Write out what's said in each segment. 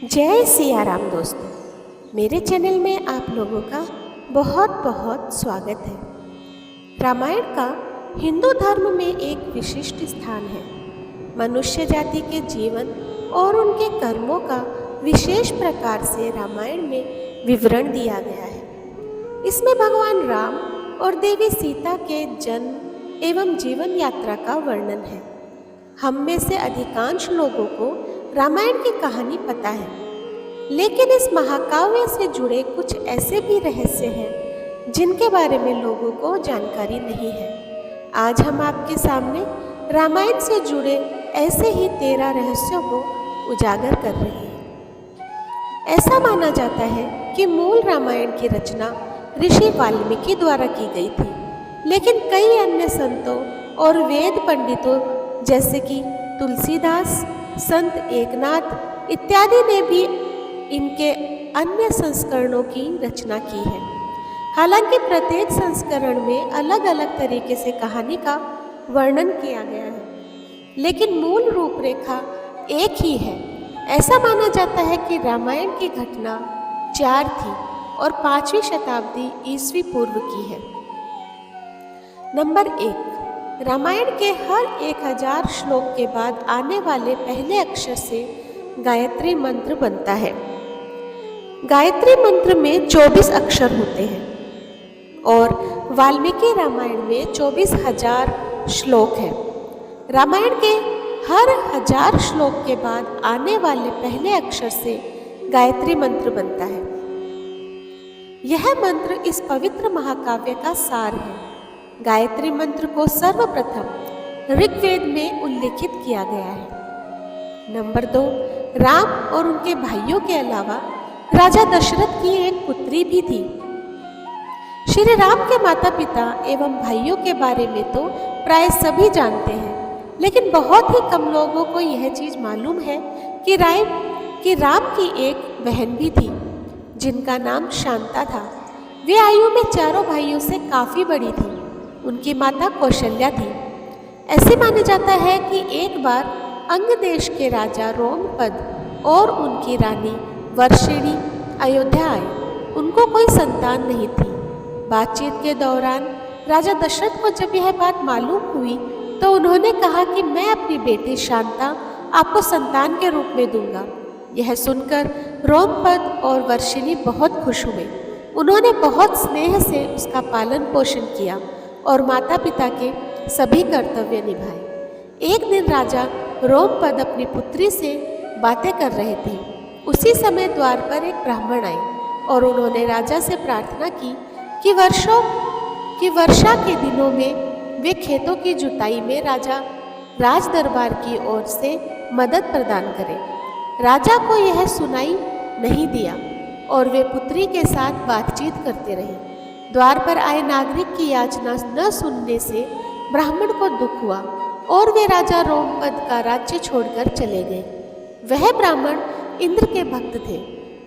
जय सिया राम दोस्तों, मेरे चैनल में आप लोगों का बहुत बहुत स्वागत है। रामायण का हिंदू धर्म में एक विशिष्ट स्थान है। मनुष्य जाति के जीवन और उनके कर्मों का विशेष प्रकार से रामायण में विवरण दिया गया है। इसमें भगवान राम और देवी सीता के जन्म एवं जीवन यात्रा का वर्णन है। हम में से अधिकांश लोगों को रामायण की कहानी पता है, लेकिन इस महाकाव्य से जुड़े कुछ ऐसे भी रहस्य हैं जिनके बारे में लोगों को जानकारी नहीं है। आज हम आपके सामने रामायण से जुड़े ऐसे ही 13 रहस्यों को उजागर कर रहे हैं। ऐसा माना जाता है कि मूल रामायण की रचना ऋषि वाल्मीकि द्वारा की गई थी, लेकिन कई अन्य संतों और वेद पंडितों जैसे कि तुलसीदास, संत एकनाथ इत्यादि ने भी इनके अन्य संस्करणों की रचना की है। हालांकि प्रत्येक संस्करण में अलग अलग तरीके से कहानी का वर्णन किया गया है, लेकिन मूल रूपरेखा एक ही है। ऐसा माना जाता है कि रामायण की घटना 4 थी और 5वीं शताब्दी ईस्वी पूर्व की है। नंबर 1, रामायण के हर 1000 श्लोक के बाद आने वाले पहले अक्षर से गायत्री मंत्र बनता है। गायत्री मंत्र में 24 अक्षर होते हैं और वाल्मीकि रामायण में 24,000 श्लोक हैं। रामायण के हर 1000 श्लोक के बाद आने वाले पहले अक्षर से गायत्री मंत्र बनता है। यह मंत्र इस पवित्र महाकाव्य का सार है। गायत्री मंत्र को सर्वप्रथम ऋग्वेद में उल्लेखित किया गया है। नंबर 2, राम और उनके भाइयों के अलावा राजा दशरथ की एक पुत्री भी थी। श्री राम के माता पिता एवं भाइयों के बारे में तो प्राय सभी जानते हैं, लेकिन बहुत ही कम लोगों को यह चीज मालूम है कि राम की एक बहन भी थी जिनका नाम शांता था। वे आयु में चारों भाइयों से काफी बड़ी थी। उनकी माता कौशल्या थी। ऐसे माना जाता है कि एक बार अंग देश के राजा रोमपद और उनकी रानी वर्षिणी अयोध्या आए। उनको कोई संतान नहीं थी। बातचीत के दौरान राजा दशरथ को जब यह बात मालूम हुई तो उन्होंने कहा कि मैं अपनी बेटी शांता आपको संतान के रूप में दूंगा। यह सुनकर रोमपद और वर्षिणी बहुत खुश हुए। उन्होंने बहुत स्नेह से उसका पालन पोषण किया और माता पिता के सभी कर्तव्य निभाए। एक दिन राजा रोमपद अपनी पुत्री से बातें कर रहे थे। उसी समय द्वार पर एक ब्राह्मण आए और उन्होंने राजा से प्रार्थना की कि वर्षा के दिनों में वे खेतों की जुताई में राज दरबार की ओर से मदद प्रदान करें। राजा को यह सुनाई नहीं दिया और वे पुत्री के साथ बातचीत करते रहे। द्वार पर आए नागरिक की याचना न सुनने से ब्राह्मण को दुख हुआ और वे राजा रोमपद का राज्य छोड़कर चले गए। वह ब्राह्मण इंद्र के भक्त थे।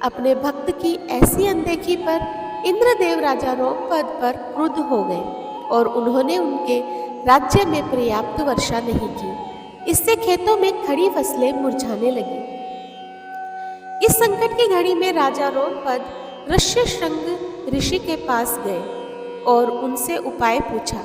अपने भक्त की ऐसी अनदेखी पर इंद्रदेव राजा रोमपद पर क्रुद्ध हो गए और उन्होंने उनके राज्य में पर्याप्त वर्षा नहीं की। इससे खेतों में खड़ी फसलें मुरझाने लगी। इस संकट की घड़ी में राजा रोमपद ऋष्यशृंग ऋषि के पास गए और उनसे उपाय पूछा।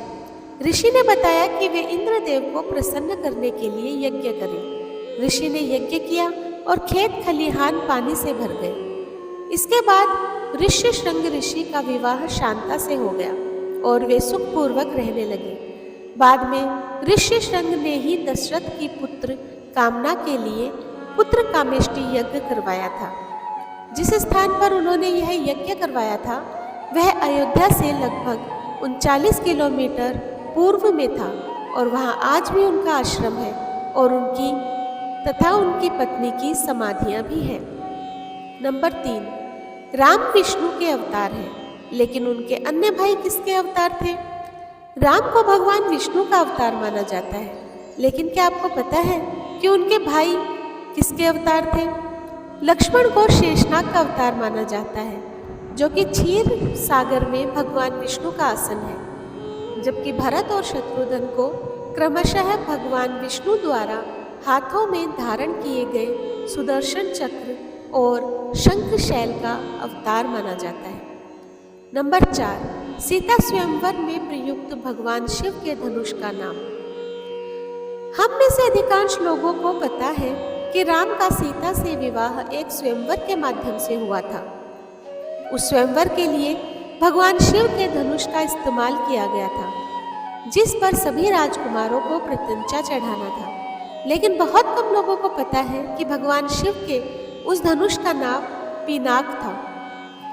ऋषि ने बताया कि वे इंद्रदेव को प्रसन्न करने के लिए यज्ञ करें। ऋषि ने यज्ञ किया और खेत खलिहान पानी से भर गए। इसके बाद ऋष्यशृंग ऋषि का विवाह शांता से हो गया और वे सुखपूर्वक रहने लगे। बाद में ऋष्यशृंग ने ही दशरथ की पुत्र कामना के लिए पुत्र कामेष्टि यज्ञ करवाया था। जिस स्थान पर उन्होंने यह यज्ञ करवाया था वह अयोध्या से लगभग 39 किलोमीटर पूर्व में था और वहां आज भी उनका आश्रम है और उनकी तथा उनकी पत्नी की समाधियां भी हैं। नंबर 3, राम विष्णु के अवतार हैं, लेकिन उनके अन्य भाई किसके अवतार थे? राम को भगवान विष्णु का अवतार माना जाता है, लेकिन क्या आपको पता है कि उनके भाई किसके अवतार थे? लक्ष्मण को शेषनाग का अवतार माना जाता है, जो कि क्षीर सागर में भगवान विष्णु का आसन है, जबकि भरत और शत्रुघ्न को क्रमशः भगवान विष्णु द्वारा हाथों में धारण किए गए सुदर्शन चक्र और शंखशैल का अवतार माना जाता है। नंबर 4, सीता स्वयंवर में प्रयुक्त भगवान शिव के धनुष का नाम। हम में से अधिकांश लोगों को पता है कि राम का सीता से विवाह एक स्वयंवर के माध्यम से हुआ था। उस स्वयंवर के लिए भगवान शिव के धनुष का इस्तेमाल किया गया था, जिस पर सभी राजकुमारों को प्रत्यंचा चढ़ाना था। लेकिन बहुत कम लोगों को पता है कि भगवान शिव के उस धनुष का नाम पिनाक था।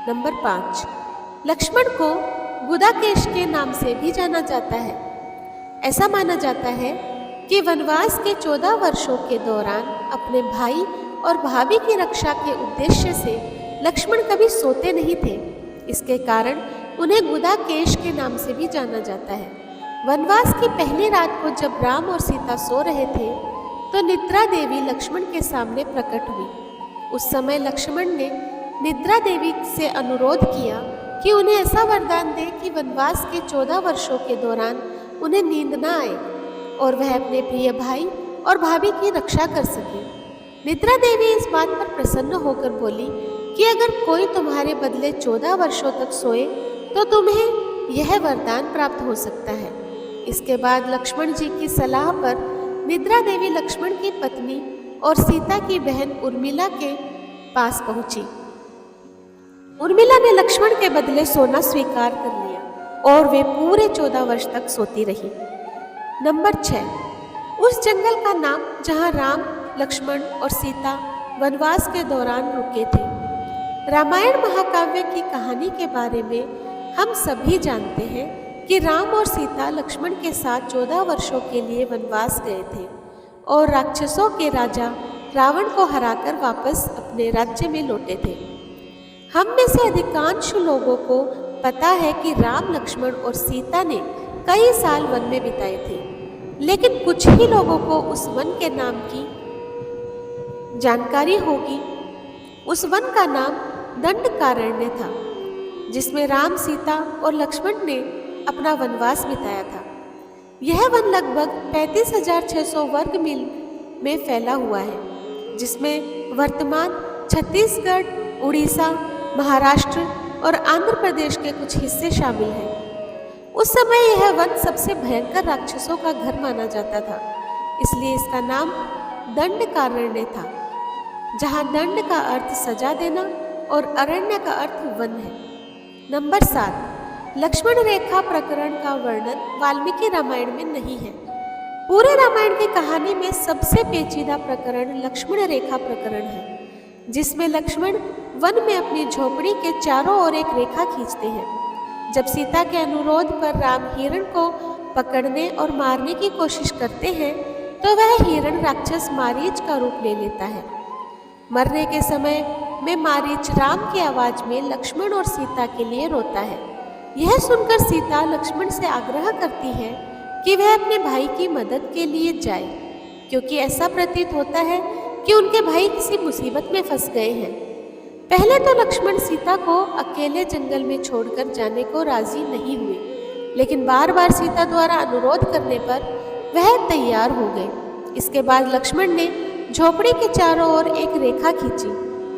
नंबर 5, लक्ष्मण को गुदाकेश के नाम से भी जाना जाता है। ऐसा माना जाता है कि वनवास के 14 वर्षों के दौरान अपने भाई और भाभी की रक्षा के उद्देश्य से लक्ष्मण कभी सोते नहीं थे। इसके कारण उन्हें गुदाकेश के नाम से भी जाना जाता है। वनवास की पहली रात को जब राम और सीता सो रहे थे तो निद्रा देवी लक्ष्मण के सामने प्रकट हुई। उस समय लक्ष्मण ने निद्रा देवी से अनुरोध किया कि उन्हें ऐसा वरदान दे कि वनवास के 14 वर्षों के दौरान उन्हें नींद न आए और वह अपने प्रिय भाई और भाभी की रक्षा कर सके। निद्रा देवी इस बात पर प्रसन्न होकर बोली कि अगर कोई तुम्हारे बदले 14 वर्षों तक सोए तो तुम्हें यह वरदान प्राप्त हो सकता है। इसके बाद लक्ष्मण जी की सलाह पर निद्रा देवी लक्ष्मण की पत्नी और सीता की बहन उर्मिला के पास पहुंची। उर्मिला ने लक्ष्मण के बदले सोना स्वीकार कर लिया और वे पूरे 14 वर्ष तक सोती रही। नंबर 6, उस जंगल का नाम जहां राम, लक्ष्मण और सीता वनवास के दौरान रुके थे। रामायण महाकाव्य की कहानी के बारे में हम सभी जानते हैं कि राम और सीता लक्ष्मण के साथ 14 वर्षों के लिए वनवास गए थे और राक्षसों के राजा रावण को हराकर वापस अपने राज्य में लौटे थे। हम में से अधिकांश लोगों को पता है कि राम, लक्ष्मण और सीता ने कई साल वन में बिताए थे, लेकिन कुछ ही लोगों को उस वन के नाम की जानकारी होगी। उस वन का नाम दंडकारण्य था, जिसमें राम, सीता और लक्ष्मण ने अपना वनवास बिताया था। यह वन लगभग 35,600 वर्ग मील में फैला हुआ है, जिसमें वर्तमान छत्तीसगढ़, उड़ीसा, महाराष्ट्र और आंध्र प्रदेश के कुछ हिस्से शामिल हैं। उस समय यह वन सबसे भयंकर राक्षसों का घर माना जाता था, इसलिए इसका नाम दंडकारण्य था, जहाँ दंड का अर्थ सजा देना और अरण्य का अर्थ वन है। नंबर 7, लक्ष्मण रेखा प्रकरण का वर्णन वाल्मीकि रामायण में नहीं है। पूरे रामायण की कहानी में सबसे पेचीदा प्रकरण लक्ष्मण रेखा प्रकरण है, जिसमें लक्ष्मण वन में अपनी झोपड़ी के चारों ओर एक रेखा खींचते हैं। जब सीता के अनुरोध पर राम हिरण को पकड़ने और मारने की कोशिश करते हैं तो वह हिरण राक्षस मारीच का रूप ले लेता है। मरने के समय में मारीच राम की आवाज में लक्ष्मण और सीता के लिए रोता है। यह सुनकर सीता लक्ष्मण से आग्रह करती है कि वह अपने भाई की मदद के लिए जाए, क्योंकि ऐसा प्रतीत होता है कि उनके भाई किसी मुसीबत में फंस गए हैं। पहले तो लक्ष्मण सीता को अकेले जंगल में छोड़कर जाने को राजी नहीं हुए, लेकिन बार बार सीता द्वारा अनुरोध करने पर वह तैयार हो गए। इसके बाद लक्ष्मण ने झोपड़ी के चारों ओर एक रेखा खींची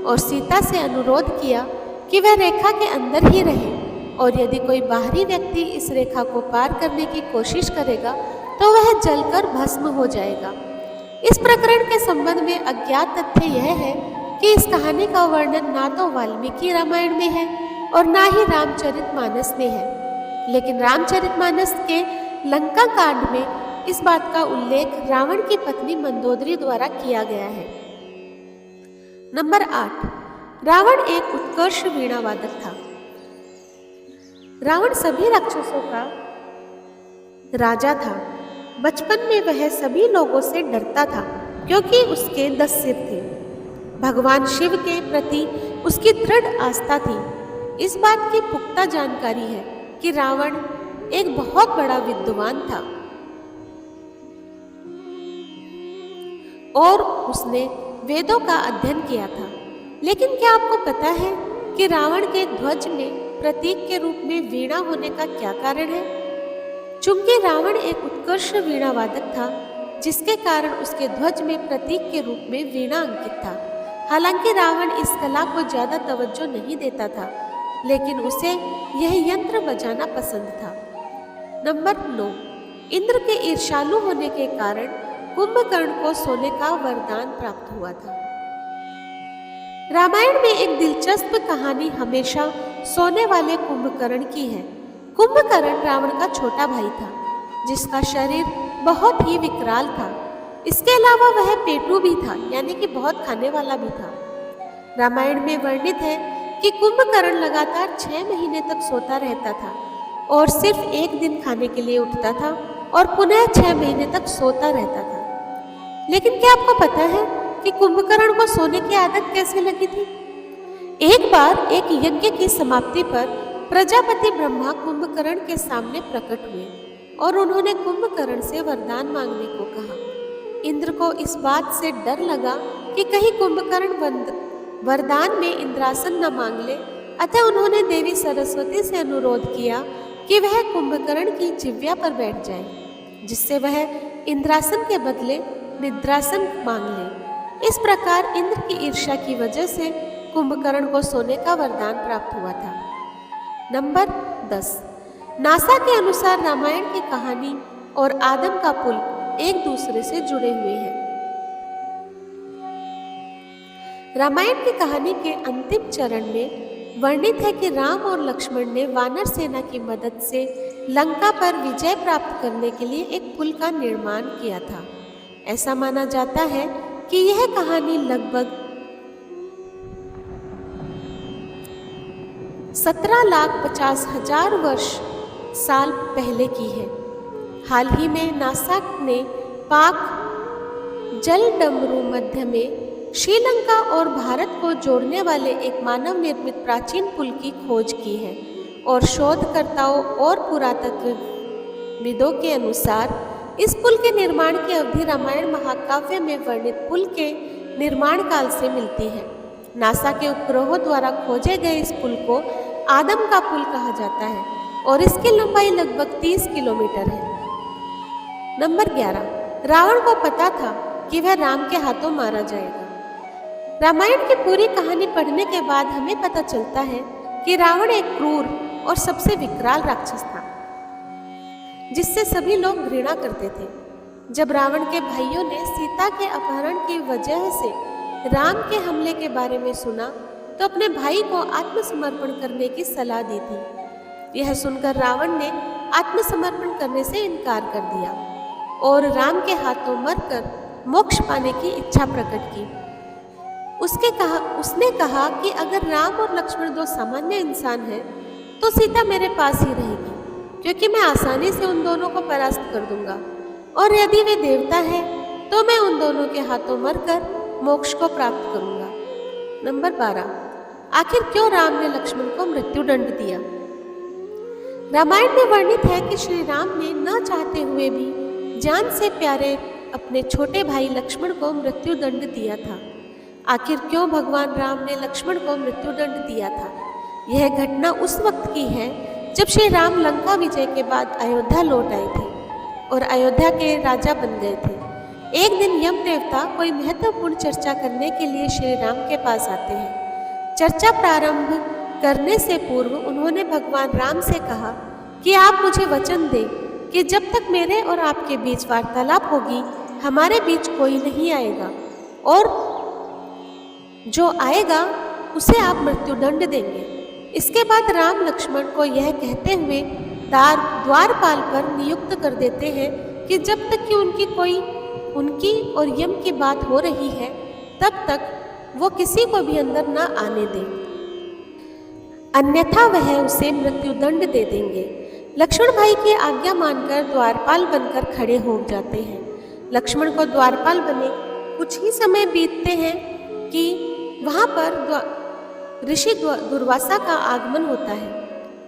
और सीता से अनुरोध किया कि वह रेखा के अंदर ही रहे, और यदि कोई बाहरी व्यक्ति इस रेखा को पार करने की कोशिश करेगा तो वह जलकर भस्म हो जाएगा। इस प्रकरण के संबंध में अज्ञात तथ्य यह है कि इस कहानी का वर्णन ना तो वाल्मीकि रामायण में है और ना ही रामचरितमानस में है, लेकिन रामचरितमानस के लंका कांड में इस बात का उल्लेख रावण की पत्नी मंदोदरी द्वारा किया गया है। नंबर 8, रावण एक उत्कर्ष वीणा वादक था। रावण सभी राक्षसों का राजा था। बचपन में वह सभी लोगों से डरता था क्योंकि उसके 10 सिर थे। भगवान शिव के प्रति उसकी दृढ़ आस्था थी। इस बात की पुख्ता जानकारी है कि रावण एक बहुत बड़ा विद्वान था और उसने वेदों का अध्ययन किया था। लेकिन क्या आपको पता है कि रावण के ध्वज में प्रतीक के रूप में वीणा होने का क्या कारण है? चूंकि रावण एक उत्कृष्ट वीणा वादक था, जिसके कारण उसके ध्वज में प्रतीक के रूप में वीणा अंकित था। हालांकि रावण इस कला को ज्यादा तवज्जो नहीं देता था, लेकिन उसे यह यंत्र बजाना पसंद था। नंबर 9, इंद्र के ईर्ष्यालु होने के कारण कुंभकर्ण को सोने का वरदान प्राप्त हुआ था। रामायण में एक दिलचस्प कहानी हमेशा सोने वाले कुंभकर्ण की है। कुंभकर्ण रावण का छोटा भाई था, जिसका शरीर बहुत ही विकराल था। इसके अलावा वह पेटू भी था, यानी कि बहुत खाने वाला भी था। रामायण में वर्णित है कि कुंभकर्ण लगातार 6 महीने तक सोता रहता था और सिर्फ एक दिन खाने के लिए उठता था और पुनः 6 महीने तक सोता रहता था। लेकिन क्या आपको पता है कि कुंभकर्ण को सोने की आदत कैसे लगी थी? एक बार एक यज्ञ की समाप्ति पर प्रजापति ब्रह्मा कुंभकर्ण के सामने प्रकट हुए और उन्होंने कुंभकर्ण से वरदान मांगने को कहा। इंद्र को इस बात से डर लगा कि कहीं कुंभकर्ण वरदान में इंद्रासन न मांग ले, अतः उन्होंने देवी सरस्वती से अनुरोध किया कि वह कुंभकर्ण की जिह्वा पर बैठ जाए, जिससे वह इंद्रासन के बदले निद्रासन मांग ले। इस प्रकार इंद्र की ईर्ष्या की वजह से कुंभकर्ण को सोने का वरदान प्राप्त हुआ था। नंबर 10, नासा के अनुसार रामायण की कहानी और आदम का पुल एक दूसरे से जुड़े हुए हैं। रामायण की कहानी के अंतिम चरण में वर्णित है कि राम और लक्ष्मण ने वानर सेना की मदद से लंका पर विजय प्राप्त करने के लिए एक पुल का निर्माण किया था। ऐसा माना जाता है कि यह कहानी लगभग 17,50,000 वर्ष साल पहले की है। हाल ही में नासा ने पाक जलडमरू मध्य में श्रीलंका और भारत को जोड़ने वाले एक मानव निर्मित प्राचीन पुल की खोज की है और शोधकर्ताओं और पुरातत्वविदों के अनुसार इस पुल के निर्माण की अवधि रामायण महाकाव्य में वर्णित पुल के निर्माण काल से मिलती है। नासा के उपग्रहों द्वारा खोजे गए इस पुल को आदम का पुल कहा जाता है और इसकी लंबाई लगभग 30 किलोमीटर है। नंबर 11, रावण को पता था कि वह राम के हाथों मारा जाएगा। रामायण की पूरी कहानी पढ़ने के बाद हमें पता चलता है कि रावण एक क्रूर और सबसे विकराल राक्षस था, जिससे सभी लोग घृणा करते थे। जब रावण के भाइयों ने सीता के अपहरण की वजह से राम के हमले के बारे में सुना तो अपने भाई को आत्मसमर्पण करने की सलाह दी थी। यह सुनकर रावण ने आत्मसमर्पण करने से इनकार कर दिया और राम के हाथों मरकर मोक्ष पाने की इच्छा प्रकट की। उसने कहा कि अगर राम और लक्ष्मण 2 सामान्य इंसान हैं तो सीता मेरे पास ही रहेगी, क्योंकि मैं आसानी से उन दोनों को परास्त कर दूंगा, और यदि वे देवता हैं तो मैं उन दोनों के हाथों मरकर मोक्ष को प्राप्त करूंगा। नंबर 12, आखिर क्यों राम ने लक्ष्मण को मृत्युदंड दिया? रामायण में वर्णित है कि श्री राम ने न चाहते हुए भी जान से प्यारे अपने छोटे भाई लक्ष्मण को मृत्युदंड दिया था। आखिर क्यों भगवान राम ने लक्ष्मण को मृत्युदंड दिया था? यह घटना उस वक्त की है जब श्री राम लंका विजय के बाद अयोध्या लौट आए थे और अयोध्या के राजा बन गए थे। एक दिन यम देवता कोई महत्वपूर्ण चर्चा करने के लिए श्री राम के पास आते हैं। चर्चा प्रारंभ करने से पूर्व उन्होंने भगवान राम से कहा कि आप मुझे वचन दें कि जब तक मेरे और आपके बीच वार्तालाप होगी हमारे बीच कोई नहीं आएगा, और जो आएगा उसे आप मृत्युदंड देंगे। इसके बाद राम लक्ष्मण को यह कहते हुए द्वारपाल पर नियुक्त कर देते हैं कि जब तक कि उनकी और यम की बात हो रही है तब तक वो किसी को भी अंदर न आने दें, अन्यथा वह उसे मृत्युदंड दे देंगे। लक्ष्मण भाई की आज्ञा मानकर द्वारपाल बनकर खड़े हो जाते हैं। लक्ष्मण को द्वारपाल बने कुछ ही समय बीतते हैं कि वहाँ पर ऋषि दुर्वासा का आगमन होता है।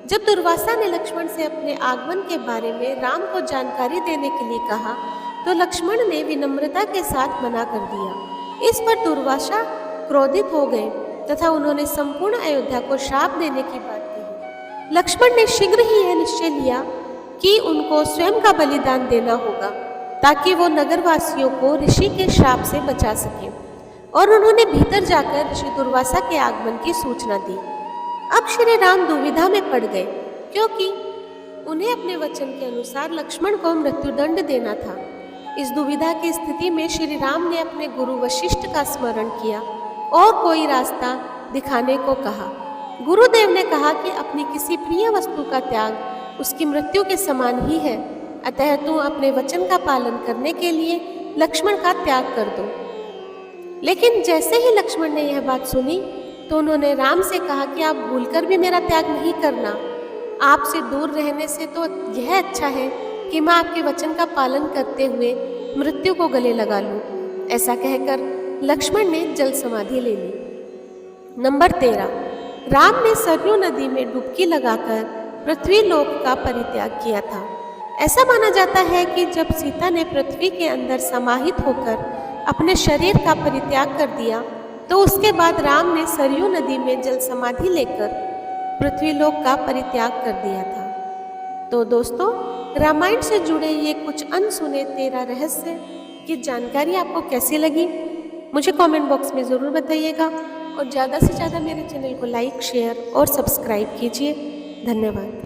जब दुर्वासा ने लक्ष्मण से अपने आगमन के बारे में राम को जानकारी देने के लिए कहा तो लक्ष्मण ने विनम्रता के साथ मना कर दिया। इस पर दुर्वासा क्रोधित हो गए तथा उन्होंने संपूर्ण अयोध्या को श्राप देने की बात कही। लक्ष्मण ने शीघ्र ही यह निश्चय लिया कि उनको स्वयं का बलिदान देना होगा ताकि वो नगरवासियों को ऋषि के श्राप से बचा सके और उन्होंने भीतर जाकर ऋषि दुर्वासा के आगमन की सूचना दी। अब श्री राम दुविधा में पड़ गए, क्योंकि उन्हें अपने वचन के अनुसार लक्ष्मण को मृत्युदंड देना था। इस दुविधा की स्थिति में श्री राम ने अपने गुरु वशिष्ठ का स्मरण किया और कोई रास्ता दिखाने को कहा। गुरुदेव ने कहा कि अपनी किसी प्रिय वस्तु का त्याग उसकी मृत्यु के समान ही है, अतः तू अपने वचन का पालन करने के लिए लक्ष्मण का त्याग कर दो। लेकिन जैसे ही लक्ष्मण ने यह बात सुनी तो उन्होंने राम से कहा कि आप भूलकर भी मेरा त्याग नहीं करना। आपसे दूर रहने से तो यह अच्छा है कि मैं आपके वचन का पालन करते हुए मृत्यु को गले लगा लूं। ऐसा कहकर लक्ष्मण ने जल समाधि ले ली। नंबर 13, राम ने सरयू नदी में डुबकी लगाकर पृथ्वी लोक का परित्याग किया था। ऐसा माना जाता है कि जब सीता ने पृथ्वी के अंदर समाहित होकर अपने शरीर का परित्याग कर दिया तो उसके बाद राम ने सरयू नदी में जल समाधि लेकर पृथ्वीलोक का परित्याग कर दिया था। तो दोस्तों, रामायण से जुड़े ये कुछ अनसुने 13 रहस्य की जानकारी आपको कैसी लगी, मुझे कमेंट बॉक्स में ज़रूर बताइएगा और ज़्यादा से ज़्यादा मेरे चैनल को लाइक, शेयर और सब्सक्राइब कीजिए। धन्यवाद।